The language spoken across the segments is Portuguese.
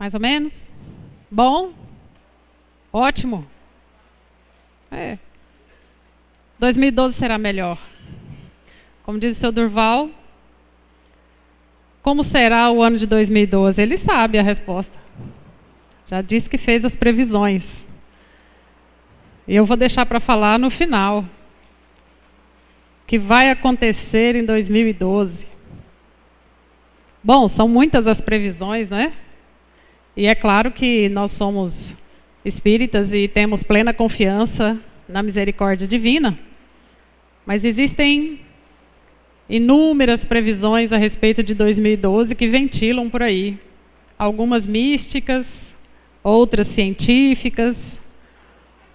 Mais ou menos? Bom? Ótimo? 2012 será melhor. Como diz o seu Durval, como será o ano de 2012? Ele sabe a resposta. Já disse que fez as previsões. E eu vou deixar para falar no final. O que vai acontecer em 2012? Bom, são muitas as previsões, não é? E é claro que nós somos espíritas e temos plena confiança na misericórdia divina. Mas existem inúmeras previsões a respeito de 2012 que ventilam por aí. Algumas místicas, outras científicas,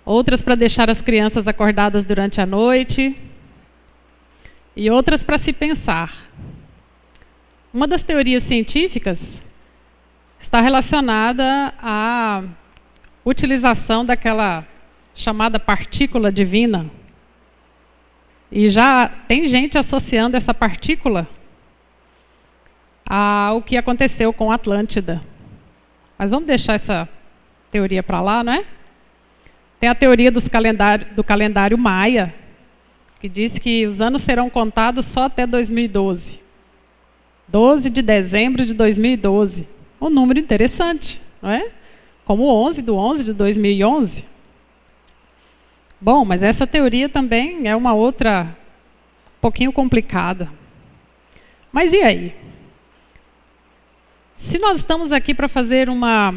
outras para deixar as crianças acordadas durante a noite e outras para se pensar. Uma das teorias científicas está relacionada à utilização daquela chamada partícula divina. E já tem gente associando essa partícula ao que aconteceu com Atlântida. Mas vamos deixar essa teoria para lá, não é? Tem a teoria do calendário maia, que diz que os anos serão contados só até 2012. 12 de dezembro de 2012. Um número interessante, não é? Como 11 de 2011. Bom, mas essa teoria também é uma outra, um pouquinho complicada. Mas e aí? Se nós estamos aqui para fazer uma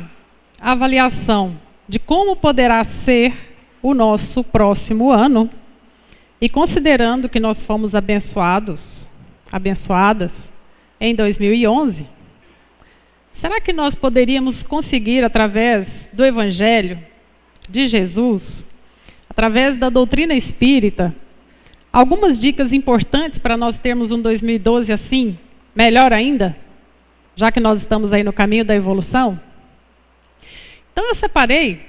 avaliação de como poderá ser o nosso próximo ano, e considerando que nós fomos abençoadas em 2011, será que nós poderíamos conseguir, através do Evangelho de Jesus, através da doutrina espírita, algumas dicas importantes para nós termos um 2012 assim, melhor ainda, já que nós estamos aí no caminho da evolução? Então eu separei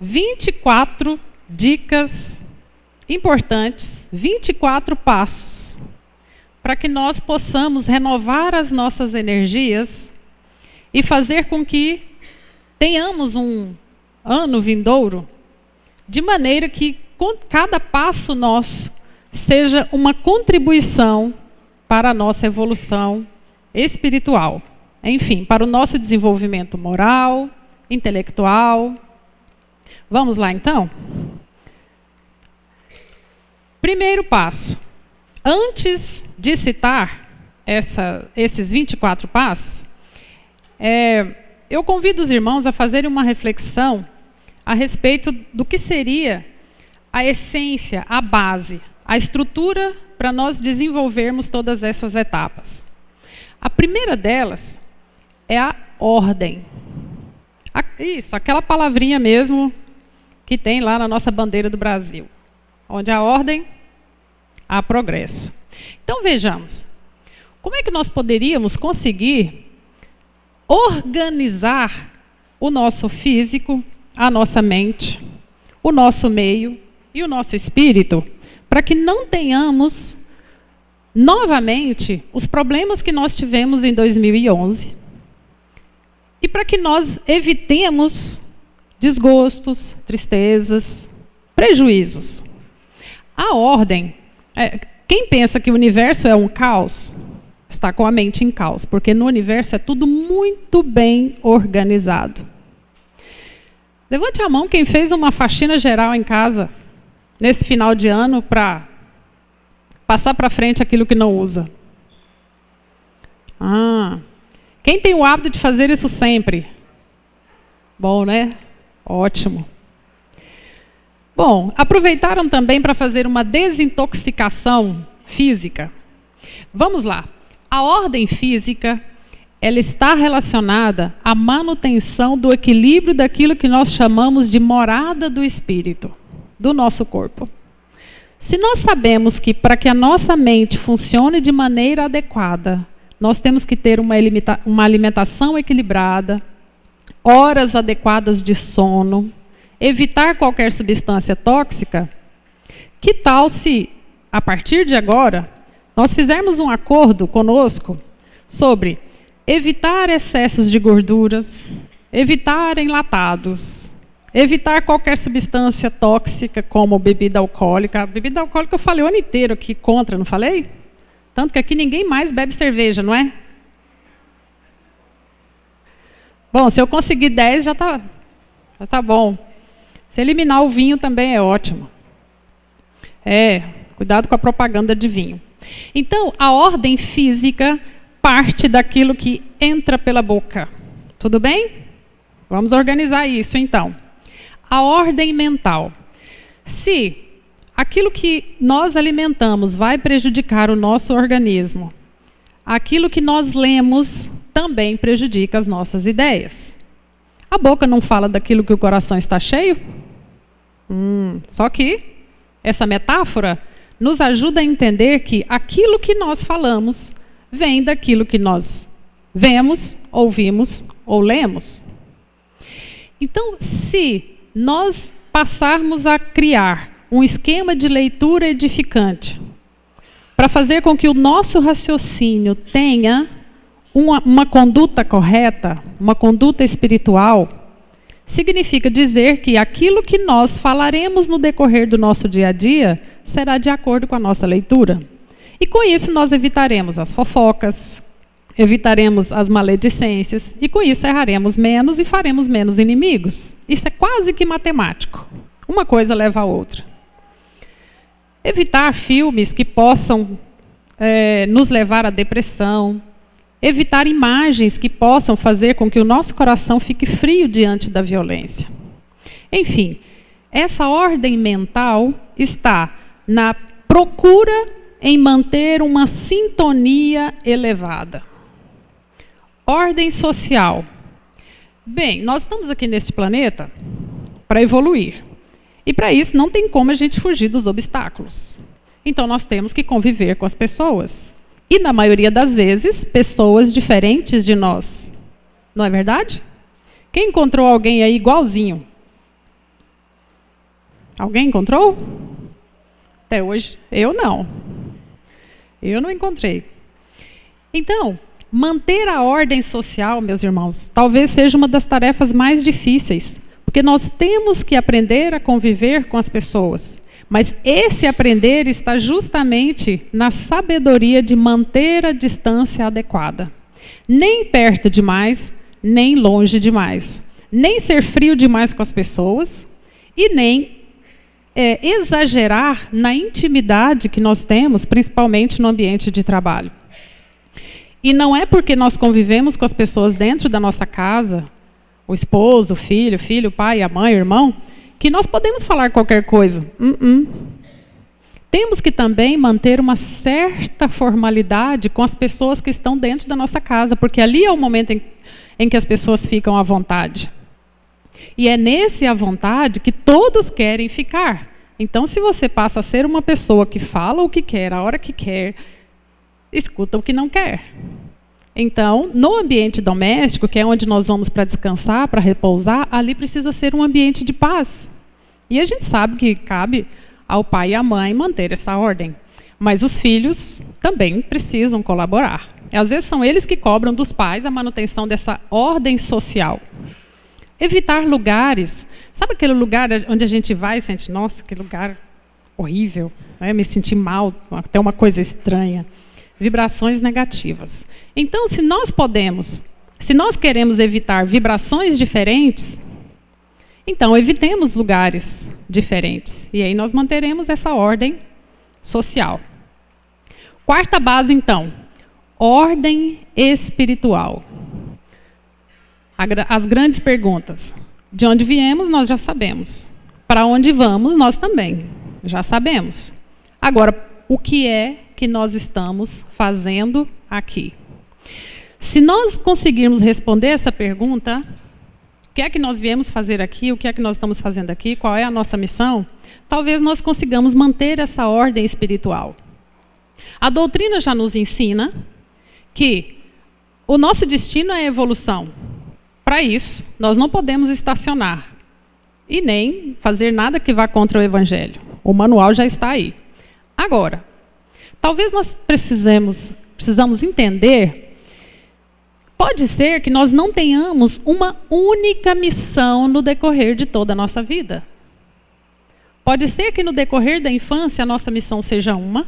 24 dicas importantes, 24 passos, para que nós possamos renovar as nossas energias e fazer com que tenhamos um ano vindouro de maneira que cada passo nosso seja uma contribuição para a nossa evolução espiritual. Enfim, para o nosso desenvolvimento moral, intelectual. Vamos lá, então? Primeiro passo. Antes de citar esses 24 passos, eu convido os irmãos a fazerem uma reflexão a respeito do que seria a essência, a base, a estrutura para nós desenvolvermos todas essas etapas. A primeira delas é a ordem. Isso, aquela palavrinha mesmo que tem lá na nossa bandeira do Brasil. Onde há ordem, há progresso. Então vejamos, como é que nós poderíamos conseguir organizar o nosso físico, a nossa mente, o nosso meio e o nosso espírito, para que não tenhamos novamente os problemas que nós tivemos em 2011 e para que nós evitemos desgostos, tristezas, prejuízos. A ordem, quem pensa que o universo é um caos, está com a mente em caos, porque no universo é tudo muito bem organizado. Levante a mão quem fez uma faxina geral em casa nesse final de ano para passar para frente aquilo que não usa. Quem tem o hábito de fazer isso sempre? Bom, né? Ótimo. Bom, aproveitaram também para fazer uma desintoxicação física. Vamos lá. A ordem física, ela está relacionada à manutenção do equilíbrio daquilo que nós chamamos de morada do espírito, do nosso corpo. Se nós sabemos que para que a nossa mente funcione de maneira adequada, nós temos que ter uma alimentação equilibrada, horas adequadas de sono, evitar qualquer substância tóxica, que tal se, a partir de agora, nós fizermos um acordo conosco sobre evitar excessos de gorduras, evitar enlatados, evitar qualquer substância tóxica como bebida alcoólica. A bebida alcoólica eu falei o ano inteiro aqui contra, não falei? Tanto que aqui ninguém mais bebe cerveja, não é? Bom, se eu conseguir 10 já tá bom. Se eliminar o vinho também é ótimo. Cuidado com a propaganda de vinho. Então, a ordem física parte daquilo que entra pela boca. Tudo bem? Vamos organizar isso, então. A ordem mental. Se aquilo que nós alimentamos vai prejudicar o nosso organismo, aquilo que nós lemos também prejudica as nossas ideias. A boca não fala daquilo que o coração está cheio? Só que essa metáfora nos ajuda a entender que aquilo que nós falamos vem daquilo que nós vemos, ouvimos ou lemos. Então, se nós passarmos a criar um esquema de leitura edificante para fazer com que o nosso raciocínio tenha uma conduta correta, uma conduta espiritual, significa dizer que aquilo que nós falaremos no decorrer do nosso dia a dia será de acordo com a nossa leitura. E com isso nós evitaremos as fofocas, evitaremos as maledicências, e com isso erraremos menos e faremos menos inimigos. Isso é quase que matemático. Uma coisa leva a outra. Evitar filmes que possam nos levar à depressão, evitar imagens que possam fazer com que o nosso coração fique frio diante da violência. Enfim, essa ordem mental está na procura em manter uma sintonia elevada. Ordem social. Bem, nós estamos aqui neste planeta para evoluir. E para isso não tem como a gente fugir dos obstáculos. Então nós temos que conviver com as pessoas. E, na maioria das vezes, pessoas diferentes de nós. Não é verdade? Quem encontrou alguém aí igualzinho? Alguém encontrou? Até hoje, eu não. Eu não encontrei. Então, manter a ordem social, meus irmãos, talvez seja uma das tarefas mais difíceis. Porque nós temos que aprender a conviver com as pessoas. Mas esse aprender está justamente na sabedoria de manter a distância adequada. Nem perto demais, nem longe demais. Nem ser frio demais com as pessoas e nem exagerar na intimidade que nós temos, principalmente no ambiente de trabalho. E não é porque nós convivemos com as pessoas dentro da nossa casa, o esposo, o filho, o pai, a mãe, o irmão, que nós podemos falar qualquer coisa. Temos que também manter uma certa formalidade com as pessoas que estão dentro da nossa casa, porque ali é o momento em que as pessoas ficam à vontade. E é nesse à vontade que todos querem ficar. Então, se você passa a ser uma pessoa que fala o que quer, a hora que quer, escuta o que não quer. Então, no ambiente doméstico, que é onde nós vamos para descansar, para repousar, ali precisa ser um ambiente de paz. E a gente sabe que cabe ao pai e à mãe manter essa ordem. Mas os filhos também precisam colaborar. Às vezes são eles que cobram dos pais a manutenção dessa ordem social. Evitar lugares. Sabe aquele lugar onde a gente vai e sente, nossa, que lugar horrível, né? Me senti mal, até uma coisa estranha. Vibrações negativas. Então, se nós queremos evitar vibrações diferentes, então evitemos lugares diferentes. E aí nós manteremos essa ordem social. Quarta base, então, ordem espiritual. As grandes perguntas. De onde viemos, nós já sabemos. Para onde vamos, nós também já sabemos. Agora, o que é que nós estamos fazendo aqui? Se nós conseguirmos responder essa pergunta, o que é que nós viemos fazer aqui, o que é que nós estamos fazendo aqui, qual é a nossa missão, talvez nós consigamos manter essa ordem espiritual. A doutrina já nos ensina que o nosso destino é a evolução. Para isso, nós não podemos estacionar e nem fazer nada que vá contra o Evangelho. O manual já está aí. Agora, talvez nós precisamos entender Pode ser que nós não tenhamos uma única missão no decorrer de toda a nossa vida. Pode ser que no decorrer da infância a nossa missão seja uma,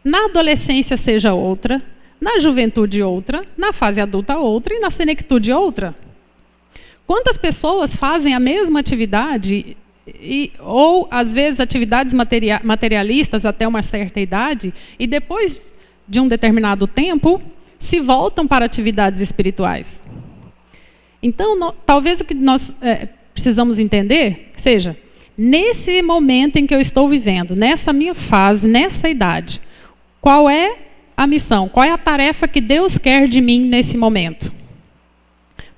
na adolescência seja outra, na juventude outra, na fase adulta outra e na senectude outra. Quantas pessoas fazem a mesma atividade, ou às vezes atividades materialistas até uma certa idade, e depois de um determinado tempo, se voltam para atividades espirituais? Então, talvez o que nós precisamos entender seja, nesse momento em que eu estou vivendo, nessa minha fase, nessa idade, qual é a missão, qual é a tarefa que Deus quer de mim nesse momento?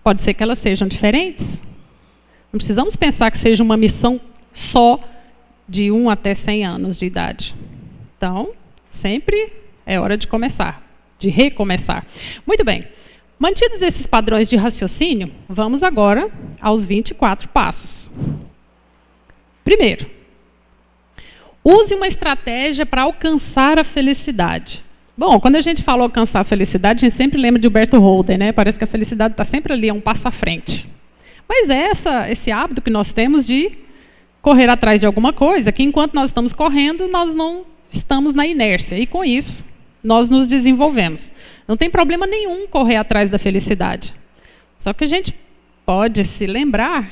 Pode ser que elas sejam diferentes. Não precisamos pensar que seja uma missão só de 1 até 100 anos de idade. Então, sempre é hora de começar, de recomeçar. Muito bem. Mantidos esses padrões de raciocínio, vamos agora aos 24 passos. Primeiro, use uma estratégia para alcançar a felicidade. Bom, quando a gente fala alcançar a felicidade, a gente sempre lembra de Humberto Holden, né? Parece que a felicidade está sempre ali, um passo à frente. Mas é esse hábito que nós temos de correr atrás de alguma coisa, que enquanto nós estamos correndo, nós não estamos na inércia. E com isso, nós nos desenvolvemos. Não tem problema nenhum correr atrás da felicidade. Só que a gente pode se lembrar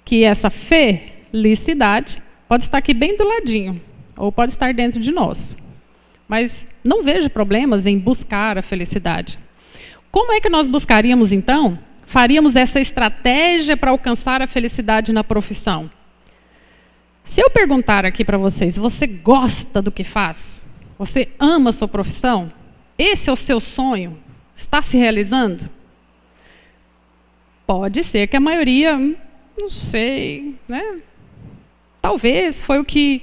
que essa felicidade pode estar aqui bem do ladinho, ou pode estar dentro de nós. Mas não vejo problemas em buscar a felicidade. Como é que nós buscaríamos, então? Faríamos essa estratégia para alcançar a felicidade na profissão? Se eu perguntar aqui para vocês, você gosta do que faz? Você ama a sua profissão? Esse é o seu sonho? Está se realizando? Pode ser que a maioria, não sei, né? Talvez foi o que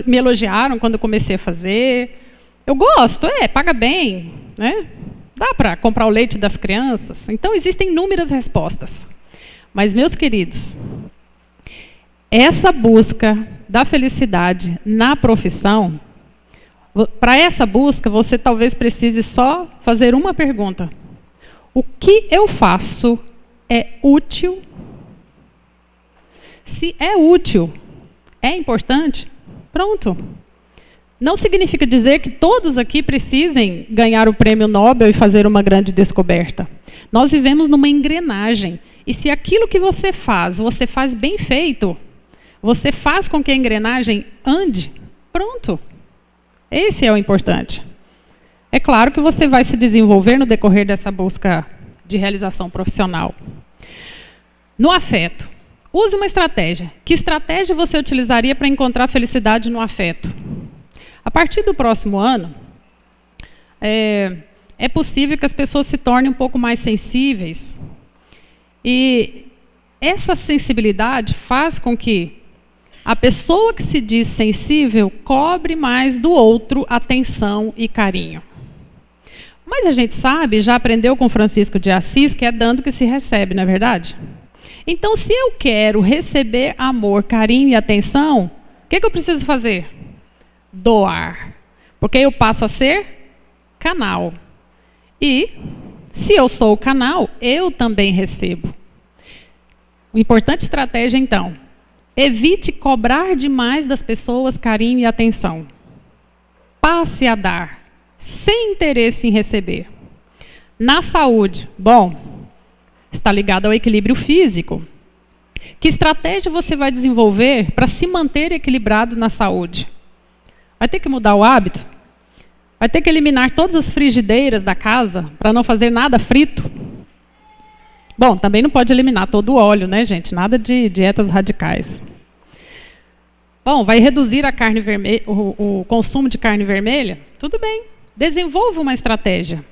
me elogiaram quando eu comecei a fazer. Eu gosto, paga bem, né? Dá para comprar o leite das crianças. Então, existem inúmeras respostas. Mas, meus queridos, essa busca da felicidade na profissão, para essa busca, você talvez precise só fazer uma pergunta. O que eu faço é útil? Se é útil, é importante, pronto. Não significa dizer que todos aqui precisem ganhar o prêmio Nobel e fazer uma grande descoberta. Nós vivemos numa engrenagem. E se aquilo que você faz bem feito, você faz com que a engrenagem ande, pronto. Esse é o importante. É claro que você vai se desenvolver no decorrer dessa busca de realização profissional. No afeto, use uma estratégia. Que estratégia você utilizaria para encontrar felicidade no afeto? A partir do próximo ano, é possível que as pessoas se tornem um pouco mais sensíveis. E essa sensibilidade faz com que a pessoa que se diz sensível cobre mais do outro atenção e carinho. Mas a gente sabe, já aprendeu com Francisco de Assis, que é dando que se recebe, não é verdade? Então, se eu quero receber amor, carinho e atenção, o que eu preciso fazer? Doar. Porque eu passo a ser canal. E, se eu sou o canal, eu também recebo. Uma importante estratégia, então, evite cobrar demais das pessoas carinho e atenção. Passe a dar, sem interesse em receber. Na saúde, está ligado ao equilíbrio físico. Que estratégia você vai desenvolver para se manter equilibrado na saúde? Vai ter que mudar o hábito? Vai ter que eliminar todas as frigideiras da casa para não fazer nada frito? Bom, também não pode eliminar todo o óleo, né, gente? Nada de dietas radicais. Bom, vai reduzir a carne vermelha, o consumo de carne vermelha? Tudo bem. Desenvolva uma estratégia.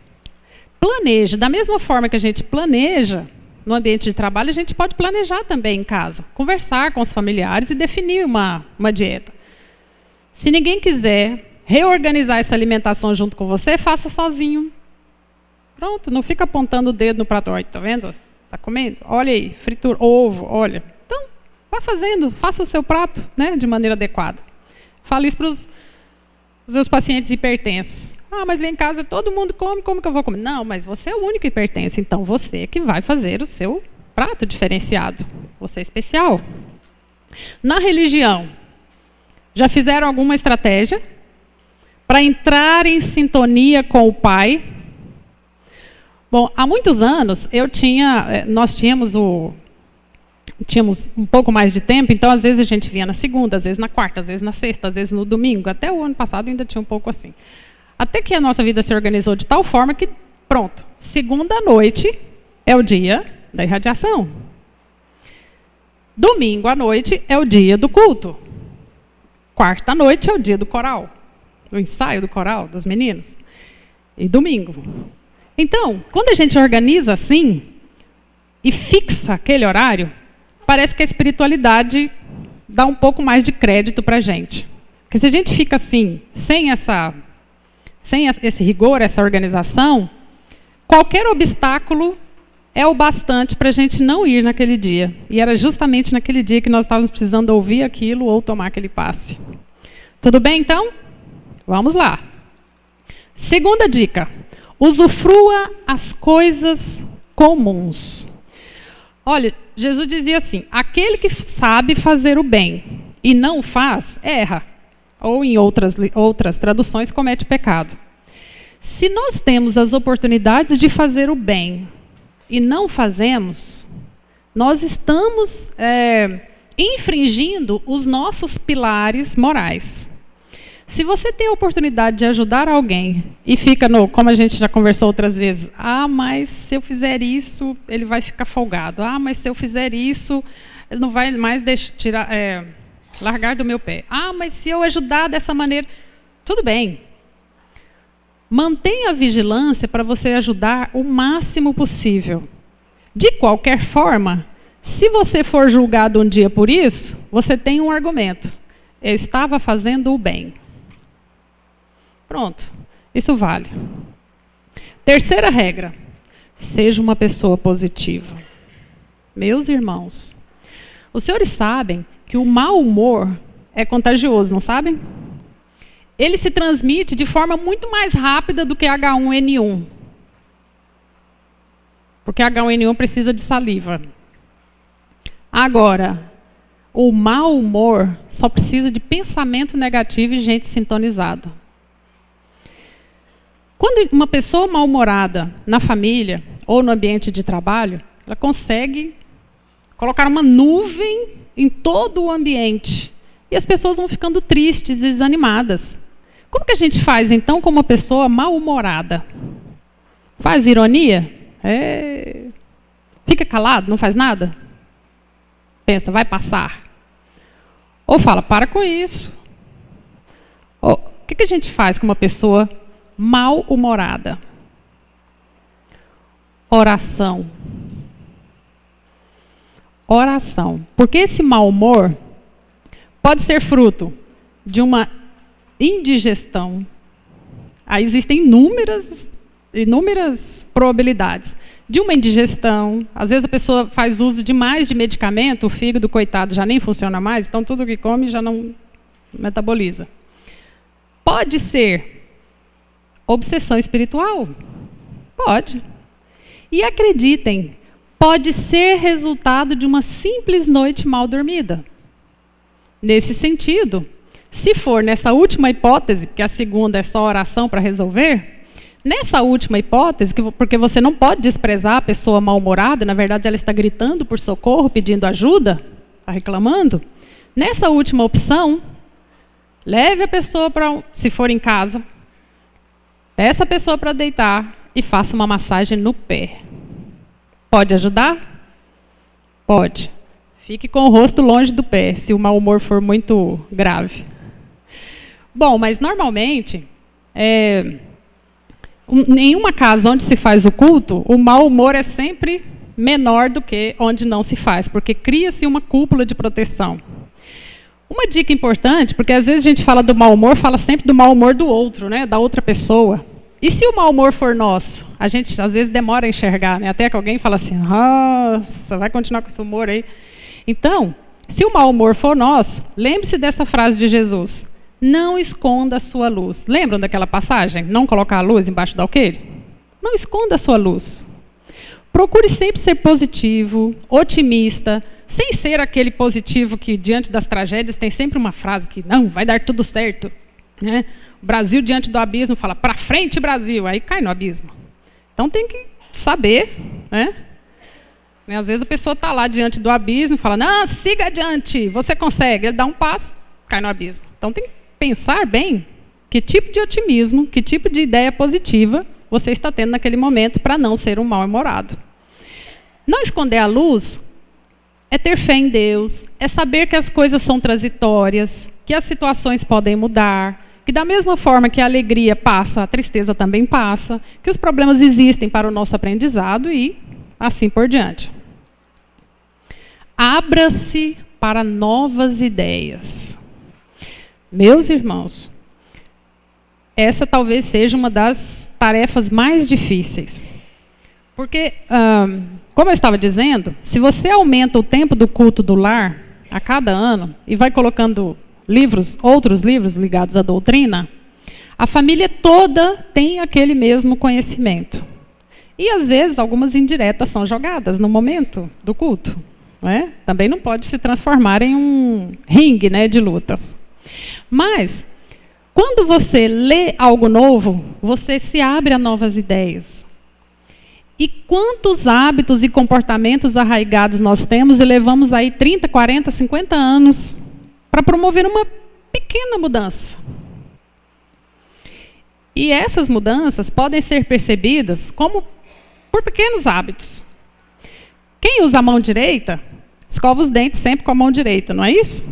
Planeje. Da mesma forma que a gente planeja no ambiente de trabalho, a gente pode planejar também em casa. Conversar com os familiares e definir uma dieta. Se ninguém quiser reorganizar essa alimentação junto com você, faça sozinho. Pronto, não fica apontando o dedo no prato. Olha, tá vendo? Tá comendo? Olha aí, fritura, ovo, olha. Então, vá fazendo, faça o seu prato, né, de maneira adequada. Fale isso para os seus pacientes hipertensos. Ah, mas lá em casa todo mundo come, como que eu vou comer? Não, mas você é o único que pertence, então você que vai fazer o seu prato diferenciado. Você é especial. Na religião, já fizeram alguma estratégia para entrar em sintonia com o Pai? Bom, há muitos anos nós tínhamos um pouco mais de tempo, então às vezes a gente via na segunda, às vezes na quarta, às vezes na sexta, às vezes no domingo. Até o ano passado ainda tinha um pouco assim. Até que a nossa vida se organizou de tal forma que, pronto, segunda noite é o dia da irradiação. Domingo à noite é o dia do culto. Quarta noite é o dia do coral, do ensaio do coral, dos meninos. E domingo. Então, quando a gente organiza assim e fixa aquele horário, parece que a espiritualidade dá um pouco mais de crédito para a gente. Porque se a gente fica assim, sem esse rigor, essa organização, qualquer obstáculo é o bastante para a gente não ir naquele dia. E era justamente naquele dia que nós estávamos precisando ouvir aquilo ou tomar aquele passe. Tudo bem, então? Vamos lá. Segunda dica. Usufrua as coisas comuns. Olha, Jesus dizia assim, aquele que sabe fazer o bem e não faz, erra. Ou em outras traduções, comete pecado. Se nós temos as oportunidades de fazer o bem e não fazemos, nós estamos infringindo os nossos pilares morais. Se você tem a oportunidade de ajudar alguém e fica como a gente já conversou outras vezes, mas se eu fizer isso, ele vai ficar folgado. Mas se eu fizer isso, ele não vai mais largar do meu pé. Mas se eu ajudar dessa maneira, tudo bem. Mantenha a vigilância para você ajudar o máximo possível. De qualquer forma, se você for julgado um dia por isso, você tem um argumento. Eu estava fazendo o bem. Pronto, isso vale. Terceira regra, seja uma pessoa positiva. Meus irmãos, os senhores sabem que o mau humor é contagioso, não sabem? Ele se transmite de forma muito mais rápida do que H1N1. Porque H1N1 precisa de saliva. Agora, o mau humor só precisa de pensamento negativo e gente sintonizada. Quando uma pessoa mal-humorada na família ou no ambiente de trabalho, ela consegue colocar uma nuvem em todo o ambiente. E as pessoas vão ficando tristes e desanimadas. Como que a gente faz, então, com uma pessoa mal-humorada? Faz ironia? Fica calado, não faz nada? Pensa, vai passar. Ou fala, para com isso. O que a gente faz com uma pessoa mal-humorada? Oração. Oração. Porque esse mau humor pode ser fruto de uma indigestão. Aí existem inúmeras probabilidades. De uma indigestão, às vezes a pessoa faz uso demais de medicamento, o fígado, coitado, já nem funciona mais, então tudo que come já não metaboliza. Pode ser obsessão espiritual? Pode. E acreditem, pode ser resultado de uma simples noite mal dormida. Nesse sentido, se for nessa última hipótese, que a segunda é só oração para resolver, nessa última hipótese, porque você não pode desprezar a pessoa mal-humorada, na verdade ela está gritando por socorro, pedindo ajuda, está reclamando, nessa última opção, leve a pessoa se for em casa, peça a pessoa para deitar e faça uma massagem no pé. Pode ajudar? Pode. Fique com o rosto longe do pé, se o mau humor for muito grave. Bom, mas normalmente, em uma casa onde se faz o culto, o mau humor é sempre menor do que onde não se faz, porque cria-se uma cúpula de proteção. Uma dica importante, porque às vezes a gente fala do mau humor, fala sempre do mau humor do outro, né, da outra pessoa. E se o mau humor for nosso? A gente às vezes demora a enxergar, né? Até que alguém fala assim, nossa, vai continuar com esse humor aí. Então, se o mau humor for nosso, lembre-se dessa frase de Jesus. Não esconda a sua luz. Lembram daquela passagem? Não colocar a luz embaixo do alqueire? Não esconda a sua luz. Procure sempre ser positivo, otimista, sem ser aquele positivo que, diante das tragédias, tem sempre uma frase que não, vai dar tudo certo. Né? O Brasil, diante do abismo, fala, para frente, Brasil, aí cai no abismo. Então tem que saber, né? Às vezes a pessoa está lá diante do abismo e fala, não, siga adiante, você consegue. Ele dá um passo, cai no abismo. Então tem que pensar bem que tipo de otimismo, que tipo de ideia positiva você está tendo naquele momento para não ser um mal-humorado. Não esconder a luz é ter fé em Deus, é saber que as coisas são transitórias, que as situações podem mudar, que da mesma forma que a alegria passa, a tristeza também passa, que os problemas existem para o nosso aprendizado e assim por diante. Abra-se para novas ideias. Meus irmãos, essa talvez seja uma das tarefas mais difíceis. Porque, como eu estava dizendo, se você aumenta o tempo do culto do lar a cada ano e vai colocando outros livros ligados à doutrina, a família toda tem aquele mesmo conhecimento. E, às vezes, algumas indiretas são jogadas no momento do culto. Né? Também não pode se transformar em um ringue, né, de lutas. Mas, quando você lê algo novo, você se abre a novas ideias. E quantos hábitos e comportamentos arraigados nós temos e levamos aí 30, 40, 50 anos para promover uma pequena mudança. E essas mudanças podem ser percebidas como por pequenos hábitos. Quem usa a mão direita, escova os dentes sempre com a mão direita, não é isso?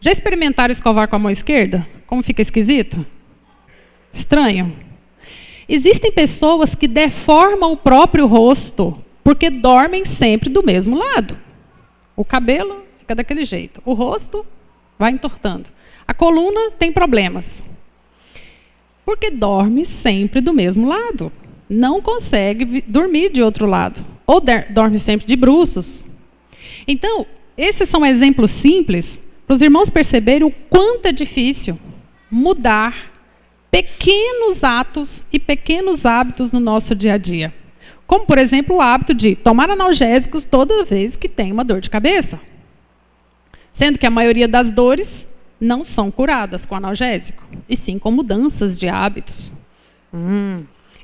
Já experimentaram escovar com a mão esquerda? Como fica esquisito? Estranho. Existem pessoas que deformam o próprio rosto porque dormem sempre do mesmo lado. O cabelo fica daquele jeito, o rosto vai entortando. A coluna tem problemas. Porque dorme sempre do mesmo lado. Não consegue dormir de outro lado. Ou dorme sempre de bruços. Então, esses são exemplos simples para os irmãos perceberem o quanto é difícil mudar pequenos atos e pequenos hábitos no nosso dia a dia. Como, por exemplo, o hábito de tomar analgésicos toda vez que tem uma dor de cabeça. Sendo que a maioria das dores não são curadas com analgésico, e sim com mudanças de hábitos.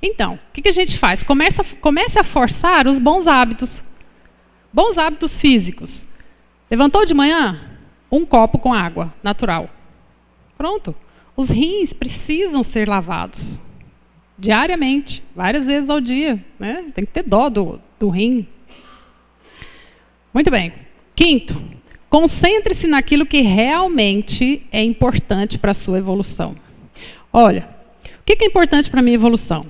Então, o que a gente faz? Comece a forçar os bons hábitos. Bons hábitos físicos. Levantou de manhã? Um copo com água natural. Pronto. Os rins precisam ser lavados. Diariamente, várias vezes ao dia. Né? Tem que ter dó do rim. Muito bem. Quinto, concentre-se naquilo que realmente é importante para a sua evolução. Olha, o que é importante para a minha evolução?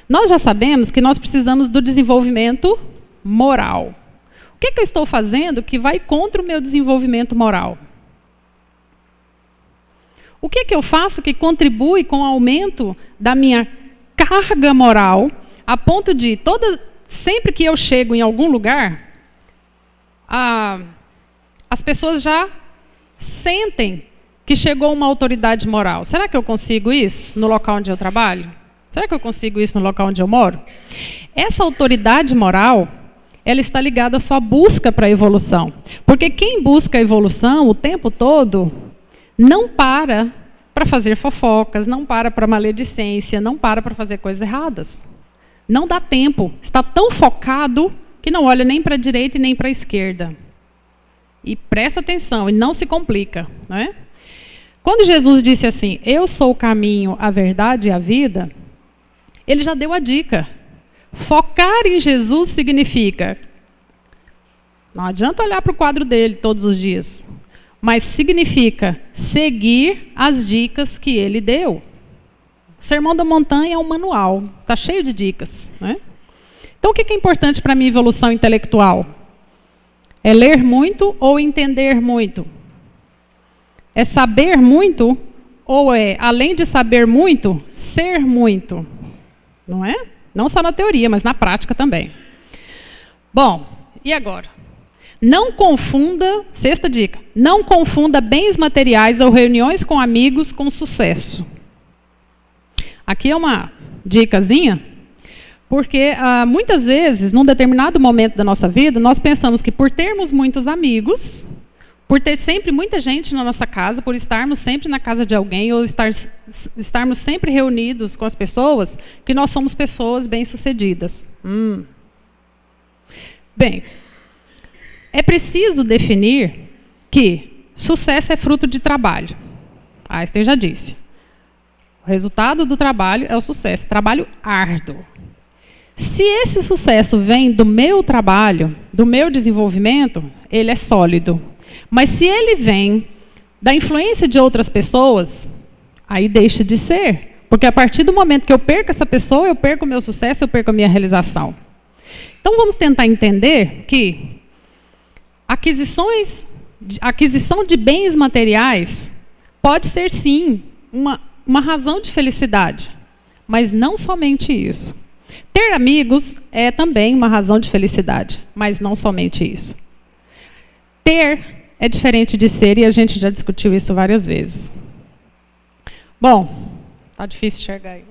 Nós já sabemos que nós precisamos do desenvolvimento moral. O que eu estou fazendo que vai contra o meu desenvolvimento moral? O que eu faço que contribui com o aumento da minha carga moral, a ponto de, sempre que eu chego em algum lugar, as pessoas já sentem que chegou uma autoridade moral. Será que eu consigo isso no local onde eu trabalho? Será que eu consigo isso no local onde eu moro? Essa autoridade moral, ela está ligada à sua busca para a evolução. Porque quem busca a evolução o tempo todo não para fazer fofocas, não para maledicência, não para fazer coisas erradas. Não dá tempo. Está tão focado que não olha nem para a direita e nem para a esquerda. E presta atenção, e não se complica. Não é? Quando Jesus disse assim, eu sou o caminho, a verdade e a vida, ele já deu a dica. Focar em Jesus significa, não adianta olhar para o quadro dele todos os dias, mas significa seguir as dicas que ele deu. O Sermão da Montanha é um manual, está cheio de dicas. Né? Então, o que é importante para a minha evolução intelectual? É ler muito ou entender muito? É saber muito ou é, além de saber muito, ser muito? Não é? Não só na teoria, mas na prática também. Bom, e agora? Não confunda, sexta dica, não confunda bens materiais ou reuniões com amigos com sucesso. Aqui é uma dicasinha, porque muitas vezes, num determinado momento da nossa vida, nós pensamos que por termos muitos amigos, por ter sempre muita gente na nossa casa, por estarmos sempre na casa de alguém, ou estarmos sempre reunidos com as pessoas, que nós somos pessoas bem-sucedidas. Bem, é preciso definir que sucesso é fruto de trabalho. Einstein já disse. O resultado do trabalho é o sucesso, trabalho árduo. Se esse sucesso vem do meu trabalho, do meu desenvolvimento, ele é sólido. Mas se ele vem da influência de outras pessoas, aí deixa de ser. Porque a partir do momento que eu perco essa pessoa, eu perco o meu sucesso, eu perco a minha realização. Então vamos tentar entender que aquisição de bens materiais pode ser sim uma razão de felicidade, mas não somente isso. Ter amigos é também uma razão de felicidade, mas não somente isso. Ter é diferente de ser, e a gente já discutiu isso várias vezes. Bom, tá difícil enxergar aí.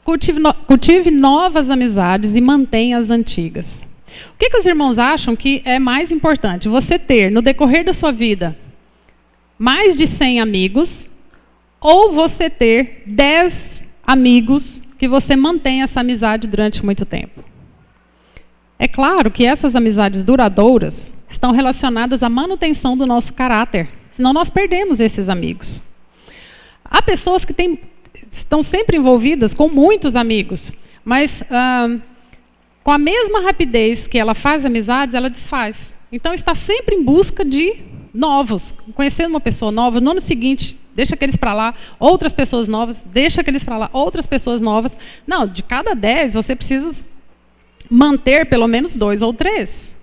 Cultive novas amizades e mantenha as antigas. O que os irmãos acham que é mais importante? Você ter, no decorrer da sua vida, mais de 100 amigos, ou você ter 10 amigos que você mantém essa amizade durante muito tempo? É claro que essas amizades duradouras estão relacionadas à manutenção do nosso caráter, senão nós perdemos esses amigos. Há pessoas que estão sempre envolvidas com muitos amigos, mas com a mesma rapidez que ela faz amizades, ela desfaz. Então está sempre em busca de novos, conhecendo uma pessoa nova, no ano seguinte, deixa aqueles para lá, outras pessoas novas, deixa aqueles para lá, outras pessoas novas. Não, de cada 10, você precisa manter pelo menos 2 ou 3.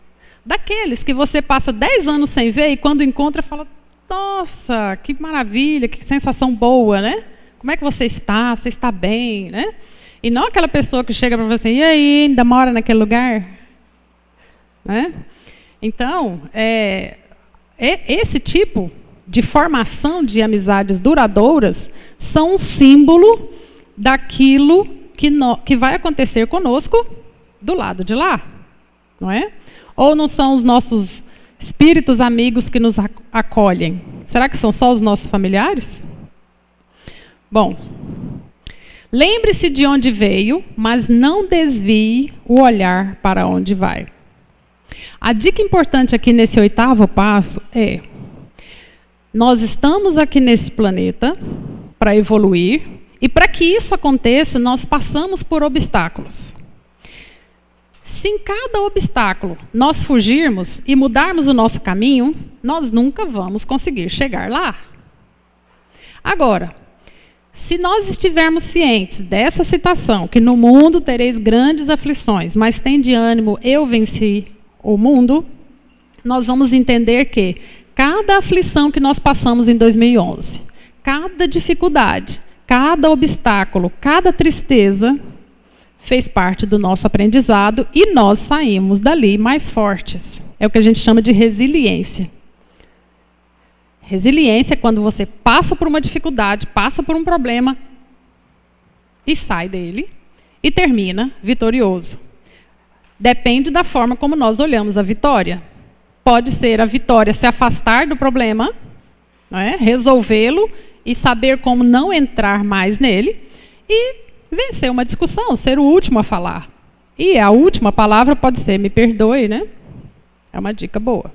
Daqueles que você passa 10 anos sem ver e quando encontra, fala, nossa, que maravilha, que sensação boa, né? Como é que você está? Você está bem, né? E não aquela pessoa que chega para você, e aí, ainda mora naquele lugar? Né? Então, esse tipo de formação de amizades duradouras são um símbolo daquilo que vai acontecer conosco do lado de lá, não é? Ou não são os nossos espíritos amigos que nos acolhem? Será que são só os nossos familiares? Bom, lembre-se de onde veio, mas não desvie o olhar para onde vai. A dica importante aqui nesse 8º passo é: nós estamos aqui nesse planeta para evoluir, e para que isso aconteça, nós passamos por obstáculos. Se em cada obstáculo nós fugirmos e mudarmos o nosso caminho, nós nunca vamos conseguir chegar lá. Agora, se nós estivermos cientes dessa citação, que no mundo tereis grandes aflições, mas tende ânimo, eu venci o mundo, nós vamos entender que cada aflição que nós passamos em 2011, cada dificuldade, cada obstáculo, cada tristeza, fez parte do nosso aprendizado e nós saímos dali mais fortes. É o que a gente chama de resiliência. Resiliência é quando você passa por uma dificuldade, passa por um problema e sai dele e termina vitorioso. Depende da forma como nós olhamos a vitória. Pode ser a vitória se afastar do problema, não é? Resolvê-lo e saber como não entrar mais nele e vencer uma discussão, ser o último a falar. E a última palavra pode ser, me perdoe, né? É uma dica boa.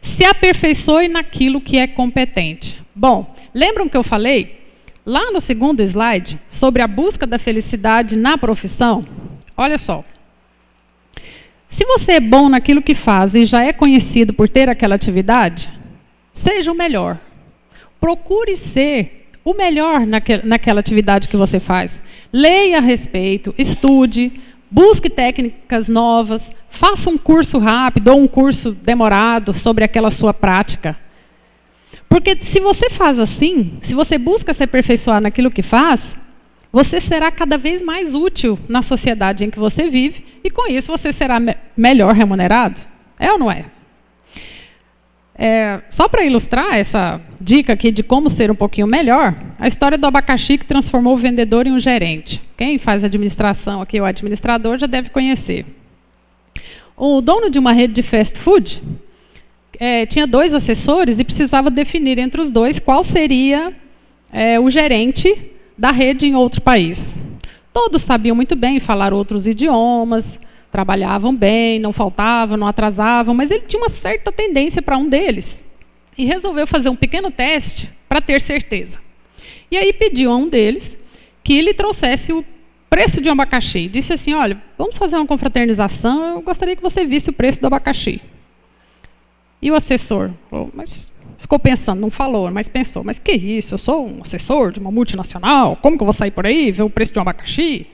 Se aperfeiçoe naquilo que é competente. Bom, lembram que eu falei, lá no 2º slide, sobre a busca da felicidade na profissão? Olha só. Se você é bom naquilo que faz e já é conhecido por ter aquela atividade, seja o melhor. Procure ser o melhor naquela atividade que você faz. Leia a respeito, estude, busque técnicas novas, faça um curso rápido ou um curso demorado sobre aquela sua prática. Porque se você faz assim, se você busca se aperfeiçoar naquilo que faz, você será cada vez mais útil na sociedade em que você vive e com isso você será melhor remunerado. É ou não é? Só para ilustrar essa dica aqui de como ser um pouquinho melhor, a história do abacaxi que transformou o vendedor em um gerente. Quem faz administração aqui, o administrador, já deve conhecer. O dono de uma rede de fast food tinha 2 assessores e precisava definir entre os 2 qual seria o gerente da rede em outro país. Todos sabiam muito bem falar outros idiomas, trabalhavam bem, não faltavam, não atrasavam, mas ele tinha uma certa tendência para um deles. E resolveu fazer um pequeno teste para ter certeza. E aí pediu a um deles que ele trouxesse o preço de um abacaxi. Disse assim, olha, vamos fazer uma confraternização, eu gostaria que você visse o preço do abacaxi. E o assessor ficou pensando, não falou, mas pensou, mas que isso, eu sou um assessor de uma multinacional, como que eu vou sair por aí e ver o preço de um abacaxi?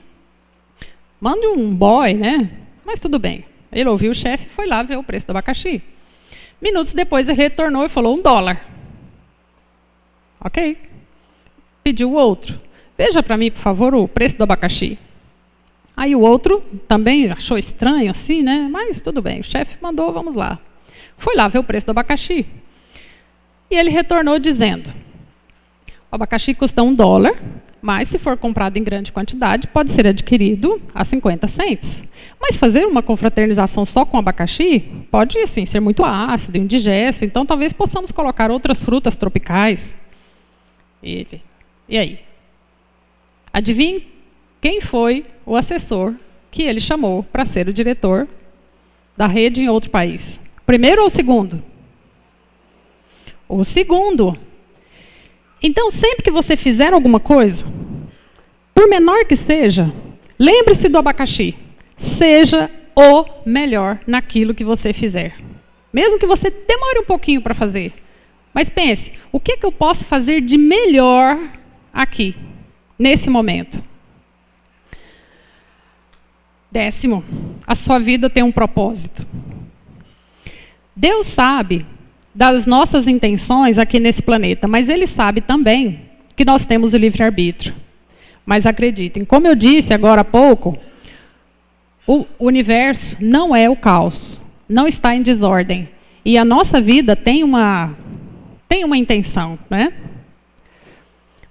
Mande um boy, né? Mas tudo bem. Ele ouviu o chefe e foi lá ver o preço do abacaxi. Minutos depois ele retornou e falou $1. Ok. Pediu o outro. Veja para mim, por favor, o preço do abacaxi. Aí o outro também achou estranho assim, né? Mas tudo bem, o chefe mandou, vamos lá. Foi lá ver o preço do abacaxi. E ele retornou dizendo, o abacaxi custa $1, mas se for comprado em grande quantidade, pode ser adquirido a 50 cents. Mas fazer uma confraternização só com abacaxi pode, assim, ser muito ácido, indigesto, então talvez possamos colocar outras frutas tropicais. E aí? Adivinhe quem foi o assessor que ele chamou para ser o diretor da rede em outro país? Primeiro ou segundo? O segundo. Então, sempre que você fizer alguma coisa, por menor que seja, lembre-se do abacaxi. Seja o melhor naquilo que você fizer. Mesmo que você demore um pouquinho para fazer. Mas pense, o que eu posso fazer de melhor aqui, nesse momento? 10º, a sua vida tem um propósito. Deus sabe das nossas intenções aqui nesse planeta, mas Ele sabe também que nós temos o livre-arbítrio. Mas acreditem, como eu disse agora há pouco, o universo não é o caos, não está em desordem. E a nossa vida tem uma intenção, né?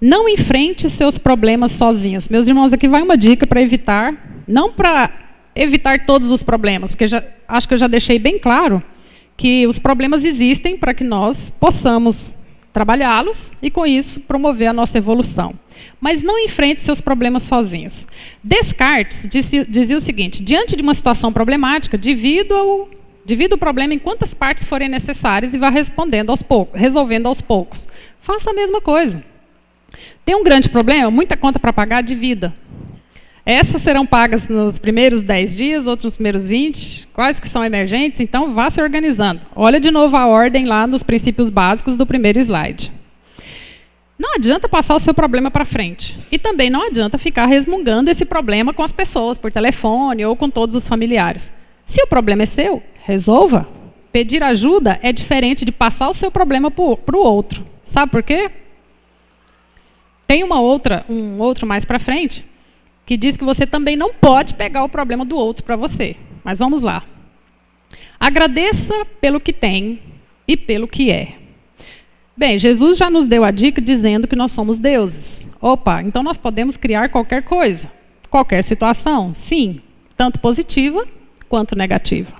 Não enfrente os seus problemas sozinhos. Meus irmãos, aqui vai uma dica para evitar, não para evitar todos os problemas, porque acho que eu já deixei bem claro que os problemas existem para que nós possamos trabalhá-los e, com isso, promover a nossa evolução. Mas não enfrente seus problemas sozinhos. Descartes dizia o seguinte, diante de uma situação problemática, divida o problema em quantas partes forem necessárias e vá resolvendo aos poucos. Faça a mesma coisa. Tem um grande problema, muita conta para pagar, divida. Essas serão pagas nos primeiros 10 dias, outros nos primeiros 20. Quais que são emergentes? Então, vá se organizando. Olha de novo a ordem lá nos princípios básicos do primeiro slide. Não adianta passar o seu problema para frente. E também não adianta ficar resmungando esse problema com as pessoas, por telefone ou com todos os familiares. Se o problema é seu, resolva. Pedir ajuda é diferente de passar o seu problema para o outro. Sabe por quê? Tem um outro mais para frente, que diz que você também não pode pegar o problema do outro para você. Mas vamos lá. Agradeça pelo que tem e pelo que é. Bem, Jesus já nos deu a dica dizendo que nós somos deuses. Opa, então nós podemos criar qualquer coisa, qualquer situação, sim, tanto positiva quanto negativa.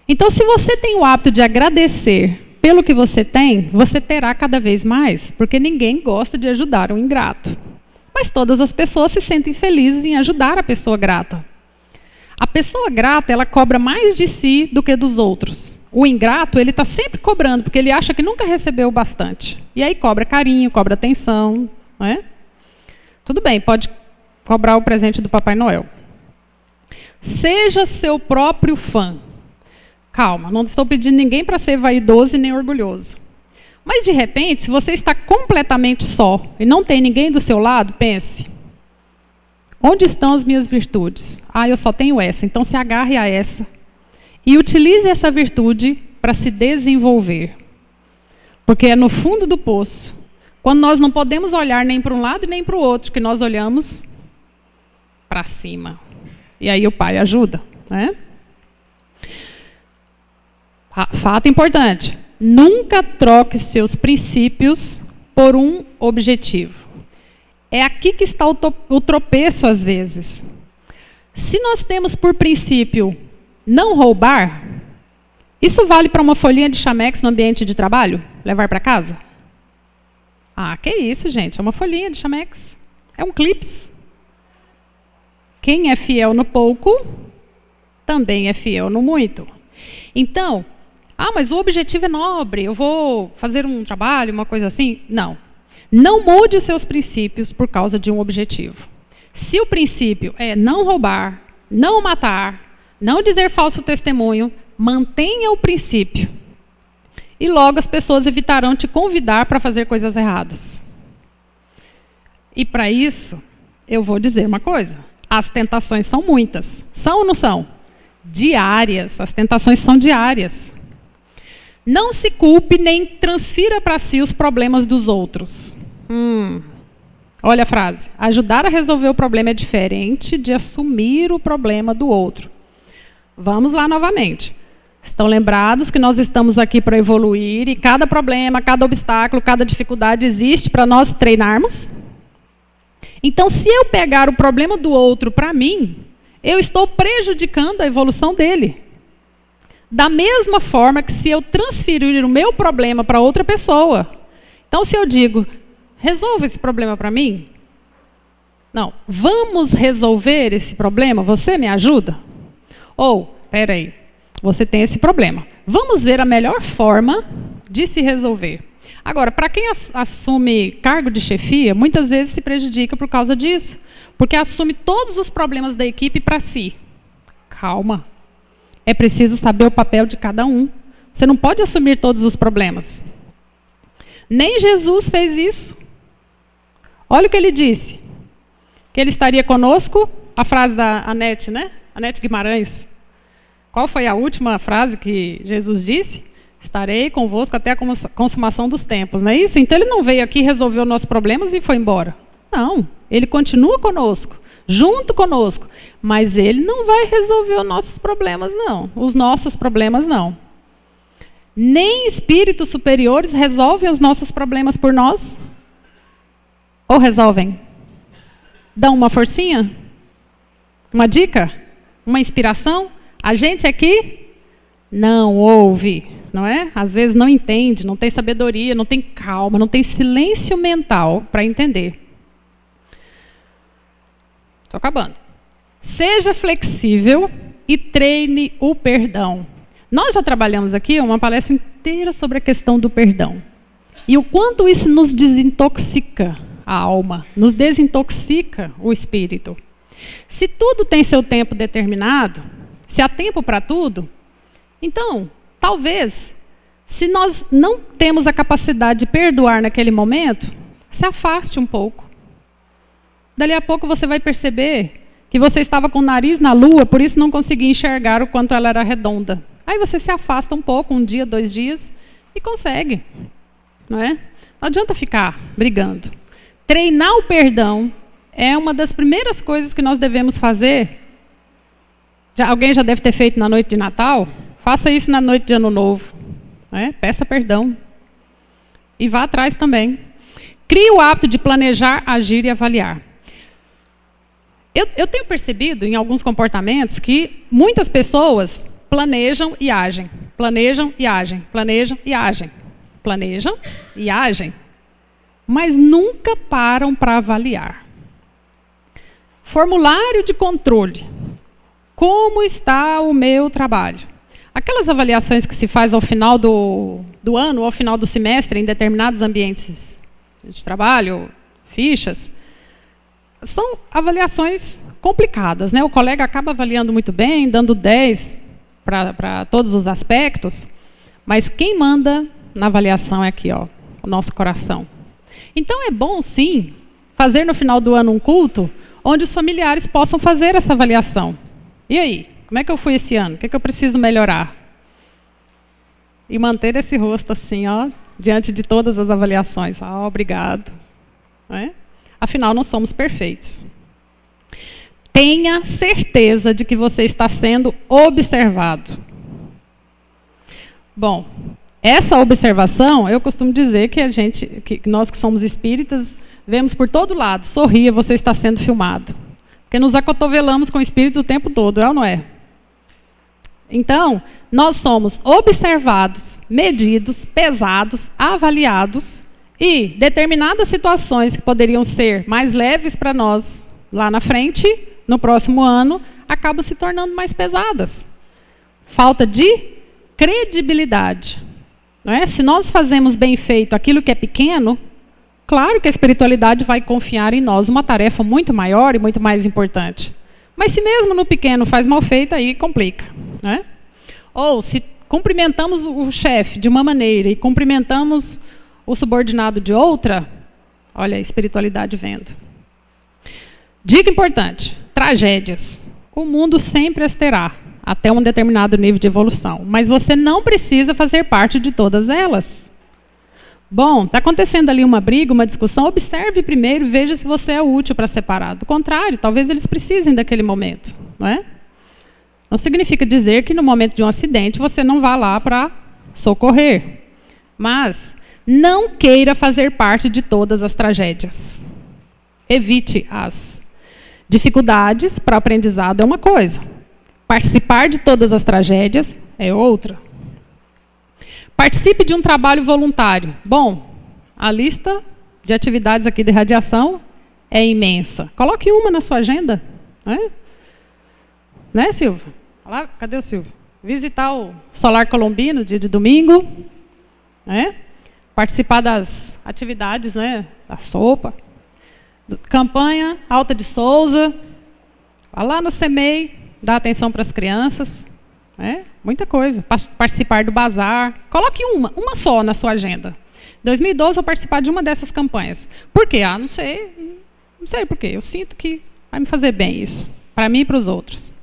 Então, se você tem o hábito de agradecer pelo que você tem, você terá cada vez mais, porque ninguém gosta de ajudar um ingrato. Mas todas as pessoas se sentem felizes em ajudar a pessoa grata. A pessoa grata, ela cobra mais de si do que dos outros. O ingrato, ele está sempre cobrando, porque ele acha que nunca recebeu bastante. E aí cobra carinho, cobra atenção. Não é? Tudo bem, pode cobrar o presente do Papai Noel. Seja seu próprio fã. Calma, não estou pedindo ninguém para ser vaidoso e nem orgulhoso. Mas, de repente, se você está completamente só e não tem ninguém do seu lado, pense. Onde estão as minhas virtudes? Eu só tenho essa. Então, se agarre a essa. E utilize essa virtude para se desenvolver. Porque é no fundo do poço, quando nós não podemos olhar nem para um lado e nem para o outro, que nós olhamos para cima. E aí o Pai ajuda, né? Fato importante. Nunca troque seus princípios por um objetivo. É aqui que está o tropeço às vezes. Se nós temos por princípio não roubar, isso vale para uma folhinha de chamex no ambiente de trabalho? Levar para casa? Ah, que isso, gente? É uma folhinha de chamex. É um clips. Quem é fiel no pouco, também é fiel no muito. Então, mas o objetivo é nobre, eu vou fazer um trabalho, uma coisa assim. Não. Não mude os seus princípios por causa de um objetivo. Se o princípio é não roubar, não matar, não dizer falso testemunho, mantenha o princípio. E logo as pessoas evitarão te convidar para fazer coisas erradas. E para isso, eu vou dizer uma coisa. As tentações são muitas. São ou não são? Diárias. As tentações são diárias. Não se culpe nem transfira para si os problemas dos outros. Olha a frase. Ajudar a resolver o problema é diferente de assumir o problema do outro. Vamos lá novamente. Estão lembrados que nós estamos aqui para evoluir e cada problema, cada obstáculo, cada dificuldade existe para nós treinarmos? Então, se eu pegar o problema do outro para mim, eu estou prejudicando a evolução dele. Da mesma forma que se eu transferir o meu problema para outra pessoa. Então, se eu digo, resolva esse problema para mim? Não, vamos resolver esse problema? Você me ajuda? Ou, espera aí, você tem esse problema. Vamos ver a melhor forma de se resolver. Agora, para quem assume cargo de chefia, muitas vezes se prejudica por causa disso. Porque assume todos os problemas da equipe para si. Calma. É preciso saber o papel de cada um. Você não pode assumir todos os problemas. Nem Jesus fez isso. Olha o que ele disse. Que ele estaria conosco. A frase da Anete, né? Anete Guimarães. Qual foi a última frase que Jesus disse? Estarei convosco até a consumação dos tempos. Não é isso? Então ele não veio aqui, resolveu nossos problemas e foi embora. Não. Ele continua conosco. Junto conosco. Mas ele não vai resolver os nossos problemas, não. Os nossos problemas, não. Nem espíritos superiores resolvem os nossos problemas por nós? Ou resolvem? Dão uma forcinha? Uma dica? Uma inspiração? A gente aqui não ouve, não é? Às vezes não entende, não tem sabedoria, não tem calma, não tem silêncio mental para entender. Estou acabando. Seja flexível e treine o perdão. Nós já trabalhamos aqui uma palestra inteira sobre a questão do perdão. E o quanto isso nos desintoxica a alma, nos desintoxica o espírito. Se tudo tem seu tempo determinado, se há tempo para tudo, então, talvez, se nós não temos a capacidade de perdoar naquele momento, se afaste um pouco. Dali a pouco você vai perceber que você estava com o nariz na lua, por isso não conseguia enxergar o quanto ela era redonda. Aí você se afasta um pouco, 1 dia, 2 dias, e consegue. Não é? Não adianta ficar brigando. Treinar o perdão é uma das primeiras coisas que nós devemos fazer. Alguém já deve ter feito na noite de Natal? Faça isso na noite de Ano Novo. Né? Peça perdão. E vá atrás também. Crie o hábito de planejar, agir e avaliar. Eu tenho percebido em alguns comportamentos que muitas pessoas planejam e agem. Planejam e agem. Planejam e agem. Planejam e agem. Mas nunca param para avaliar. Formulário de controle. Como está o meu trabalho? Aquelas avaliações que se faz ao final do ano, ou ao final do semestre, em determinados ambientes de trabalho, fichas, são avaliações complicadas, né? O colega acaba avaliando muito bem, dando 10 para todos os aspectos, mas quem manda na avaliação é aqui, ó, o nosso coração. Então é bom, sim, fazer no final do ano um culto onde os familiares possam fazer essa avaliação. E aí? Como é que eu fui esse ano? O que é que eu preciso melhorar? E manter esse rosto assim, ó, diante de todas as avaliações. Obrigado. Não é? Afinal, não somos perfeitos. Tenha certeza de que você está sendo observado. Bom, essa observação, eu costumo dizer que nós que somos espíritas, vemos por todo lado, sorria, você está sendo filmado. Porque nos acotovelamos com espíritos o tempo todo, é ou não é? Então, nós somos observados, medidos, pesados, avaliados, e determinadas situações que poderiam ser mais leves para nós lá na frente, no próximo ano, acabam se tornando mais pesadas. Falta de credibilidade. Não é? Se nós fazemos bem feito aquilo que é pequeno, claro que a espiritualidade vai confiar em nós uma tarefa muito maior e muito mais importante. Mas se mesmo no pequeno faz mal feito, aí complica. Não é? Ou se cumprimentamos o chefe de uma maneira e cumprimentamos o subordinado de outra, olha a espiritualidade vendo. Dica importante, tragédias. O mundo sempre as terá, até um determinado nível de evolução. Mas você não precisa fazer parte de todas elas. Bom, está acontecendo ali uma briga, uma discussão, observe primeiro e veja se você é útil para separar. Do contrário, talvez eles precisem daquele momento. Não é? Não significa dizer que no momento de um acidente você não vá lá para socorrer. Mas não queira fazer parte de todas as tragédias. Evite-as. Dificuldades para aprendizado é uma coisa. Participar de todas as tragédias é outra. Participe de um trabalho voluntário. Bom, a lista de atividades aqui de radiação é imensa. Coloque uma na sua agenda. Né, Silvio? Olha lá, cadê o Silvio? Visitar o Solar Colombino, dia de domingo. Participar das atividades, né, da sopa. Campanha Alta de Souza. Vá lá no CEMEI, dá atenção para as crianças. Muita coisa. Participar do bazar. Coloque uma só na sua agenda. Em 2012, eu vou participar de uma dessas campanhas. Por quê? Não sei. Não sei por quê. Eu sinto que vai me fazer bem isso. Para mim e para os outros.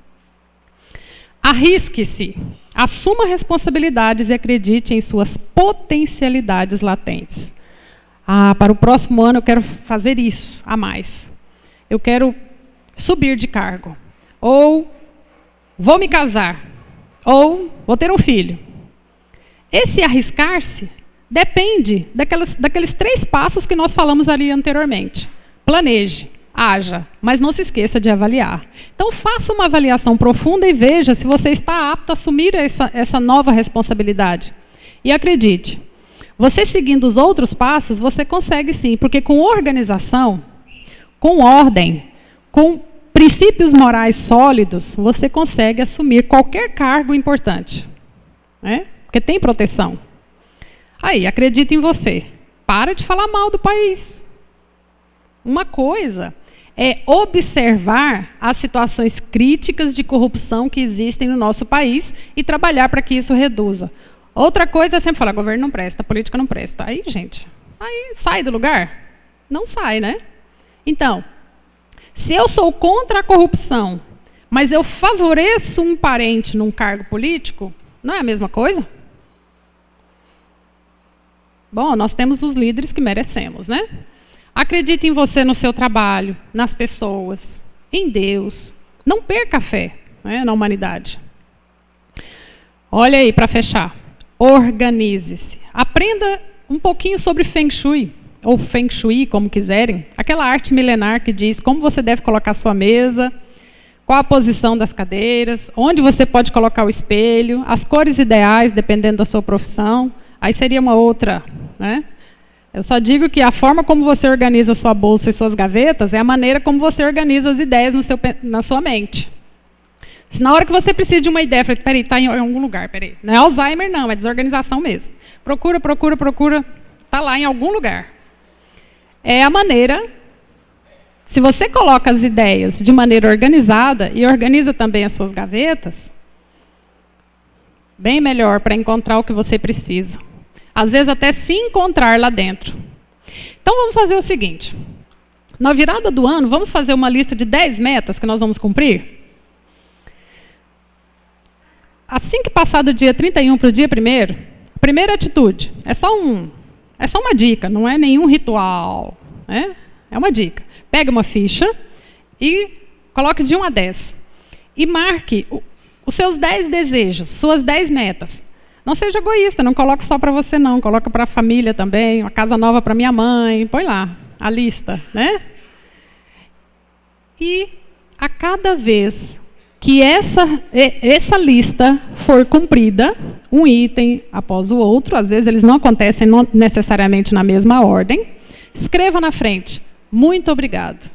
Arrisque-se. Assuma responsabilidades e acredite em suas potencialidades latentes. Para o próximo ano eu quero fazer isso a mais. Eu quero subir de cargo. Ou vou me casar. Ou vou ter um filho. Esse arriscar-se depende daqueles 3 passos que nós falamos ali anteriormente. Planeje, haja, mas não se esqueça de avaliar. Então faça uma avaliação profunda e veja se você está apto a assumir essa nova responsabilidade. E acredite, você seguindo os outros passos, você consegue sim, porque com organização, com ordem, com princípios morais sólidos, você consegue assumir qualquer cargo importante. Porque tem proteção. Aí, acredita em você. Para de falar mal do país. Uma coisa é observar as situações críticas de corrupção que existem no nosso país e trabalhar para que isso reduza. Outra coisa é sempre falar, governo não presta, política não presta. Aí, gente, sai do lugar? Não sai, né? Então, se eu sou contra a corrupção, mas eu favoreço um parente num cargo político, não é a mesma coisa? Bom, nós temos os líderes que merecemos, né? Acredite em você no seu trabalho, nas pessoas, em Deus. Não perca a fé, né, na humanidade. Olha aí, para fechar. Organize-se. Aprenda um pouquinho sobre Feng Shui, ou Feng Shui, como quiserem. Aquela arte milenar que diz como você deve colocar a sua mesa, qual a posição das cadeiras, onde você pode colocar o espelho, as cores ideais, dependendo da sua profissão. Aí seria uma outra, né? Eu só digo que a forma como você organiza a sua bolsa e suas gavetas é a maneira como você organiza as ideias na sua mente. Se na hora que você precisa de uma ideia, fala, peraí, está em algum lugar, peraí. Não é Alzheimer, não, é desorganização mesmo. Procura, está lá em algum lugar. É a maneira, se você coloca as ideias de maneira organizada e organiza também as suas gavetas, bem melhor para encontrar o que você precisa. Às vezes até se encontrar lá dentro. Então vamos fazer o seguinte. Na virada do ano, vamos fazer uma lista de 10 metas que nós vamos cumprir? Assim que passar do dia 31 para o dia 1º, a primeira atitude, é só uma dica, não é nenhum ritual. É uma dica. Pega uma ficha e coloque de 1 a 10. E marque os seus 10 desejos, suas 10 metas. Não seja egoísta, não coloque só para você não, coloca para a família também, uma casa nova para minha mãe, põe lá a lista, né? E a cada vez que essa lista for cumprida, um item após o outro, às vezes eles não acontecem necessariamente na mesma ordem, escreva na frente, muito obrigado.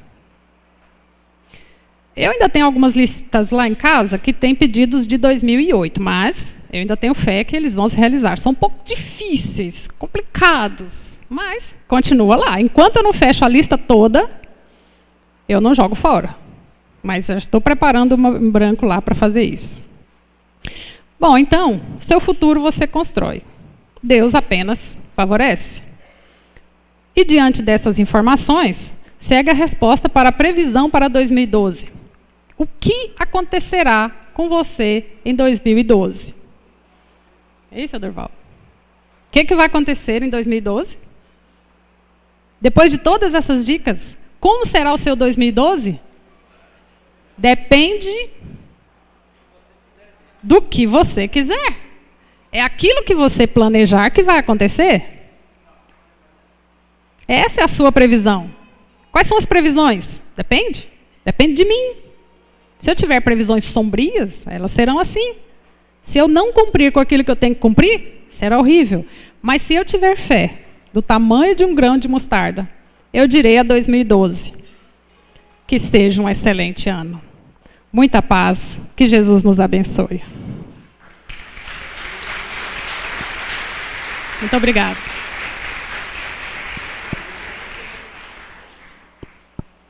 Eu ainda tenho algumas listas lá em casa que têm pedidos de 2008, mas eu ainda tenho fé que eles vão se realizar. São um pouco difíceis, complicados, mas continua lá. Enquanto eu não fecho a lista toda, eu não jogo fora. Mas eu estou preparando um branco lá para fazer isso. Bom, então, seu futuro você constrói. Deus apenas favorece. E diante dessas informações, segue a resposta para a previsão para 2012. O que acontecerá com você em 2012? É isso, Durval? O que vai acontecer em 2012? Depois de todas essas dicas, como será o seu 2012? Depende do que você quiser. É aquilo que você planejar que vai acontecer. Essa é a sua previsão. Quais são as previsões? Depende. Depende de mim. Se eu tiver previsões sombrias, elas serão assim. Se eu não cumprir com aquilo que eu tenho que cumprir, será horrível. Mas se eu tiver fé, do tamanho de um grão de mostarda, eu direi a 2012, que seja um excelente ano. Muita paz, que Jesus nos abençoe. Muito obrigada.